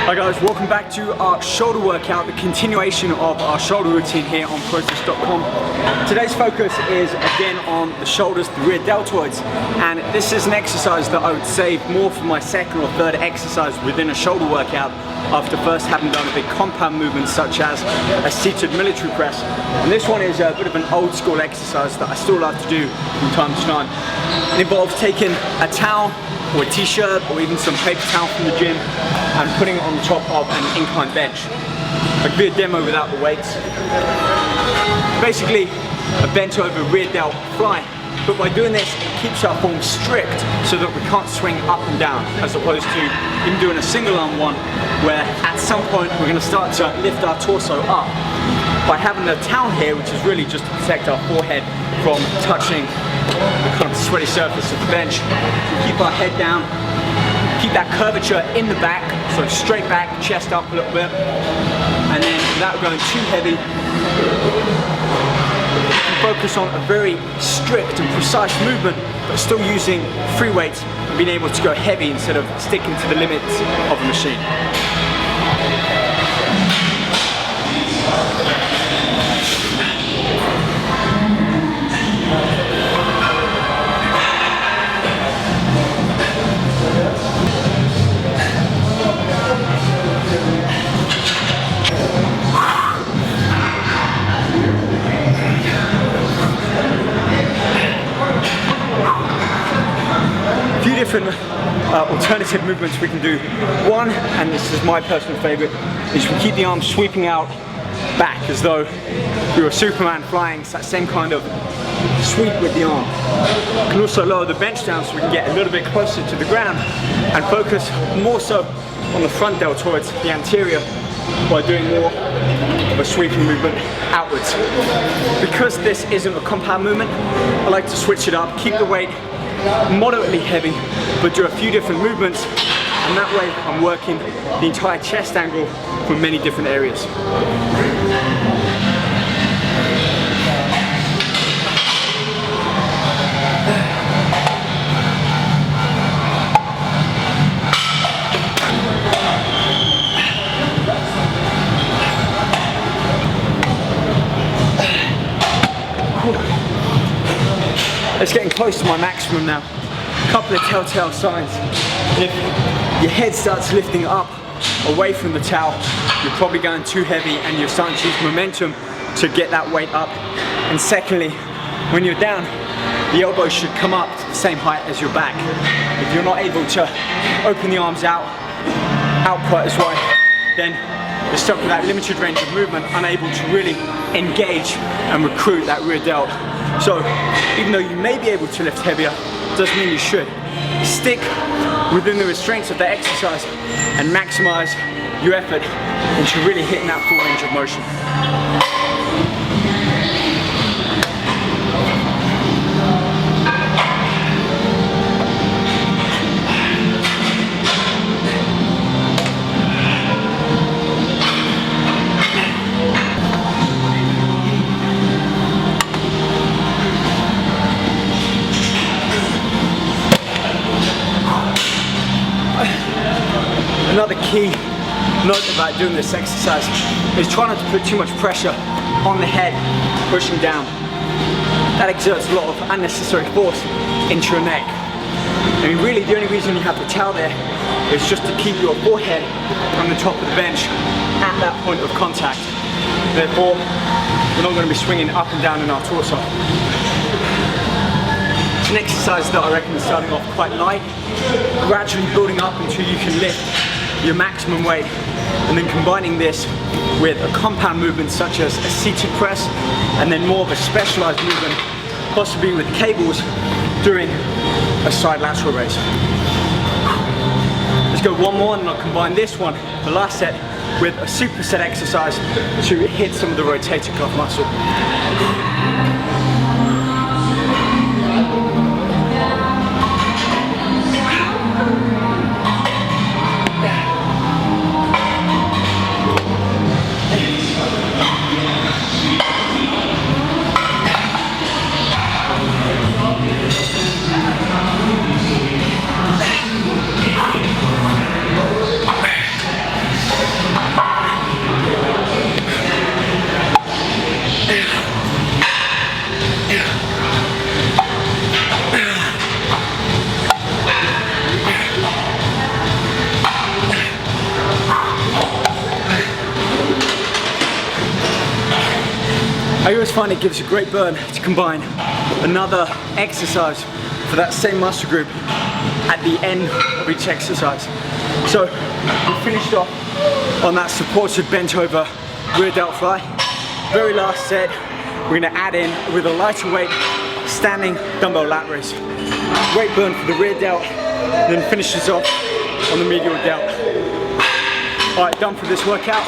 Hi guys, welcome back to our shoulder workout, the continuation of our shoulder routine here on process.com. Today's focus is again on the shoulders, the rear deltoids, and this is an exercise that I would save more for my second or third exercise within a shoulder workout after first having done a big compound movement such as a seated military press. And this one is a bit of an old school exercise that I still like to do from time to time. It involves taking a towel or a t-shirt or even some paper towel from the gym and putting it on the top of an incline bench. I could do a demo without the weights. Basically a bent over rear delt fly, but by doing this it keeps our form strict so that we can't swing up and down, as opposed to even doing a single arm one where at some point we're going to start to lift our torso up. By having the towel here, which is really just to protect our forehead from touching the kind of sweaty surface of the bench, we keep our head down, keep that curvature in the back, so straight back, chest up a little bit, and then without going too heavy, focus on a very strict and precise movement, but still using free weights and being able to go heavy instead of sticking to the limits of the machine. Different alternative movements we can do. One, and this is my personal favorite, is we keep the arms sweeping out back as though we were Superman flying. It's that same kind of sweep with the arm. We can also lower the bench down so we can get a little bit closer to the ground and focus more so on the front deltoids, the anterior, by doing more of a sweeping movement outwards. Because this isn't a compound movement, I like to switch it up, keep the weight moderately heavy, but do a few different movements, and that way I'm working the entire chest angle from many different areas. It's getting close to my maximum now. A couple of telltale signs. If your head starts lifting up away from the towel, you're probably going too heavy and you're starting to use momentum to get that weight up. And secondly, when you're down, the elbows should come up to the same height as your back. If you're not able to open the arms out quite as wide, then you're stuck with that limited range of movement, unable to really engage and recruit that rear delt. So even though you may be able to lift heavier, doesn't mean you should. Stick within the restraints of the exercise and maximize your effort into really hitting that full range of motion. Another key note about doing this exercise is try not to put too much pressure on the head, pushing down. That exerts a lot of unnecessary force into your neck. I mean, really the only reason you have the towel there is just to keep your forehead on the top of the bench at that point of contact. Therefore, we're not going to be swinging up and down in our torso. It's an exercise that I reckon is starting off quite light, gradually building up until you can lift your maximum weight, and then combining this with a compound movement such as a seated press, and then more of a specialized movement, possibly with cables, during a side lateral raise. Let's go one more, and I'll combine this one, the last set, with a superset exercise to hit some of the rotator cuff muscle. just find it gives a great burn to combine another exercise for that same muscle group at the end of each exercise. So we finished off on that supported bent over rear delt fly. Very last set, we're gonna add in with a lighter weight standing dumbbell lat raise. Great burn for the rear delt, then finishes off on the medial delt. All right, done for this workout.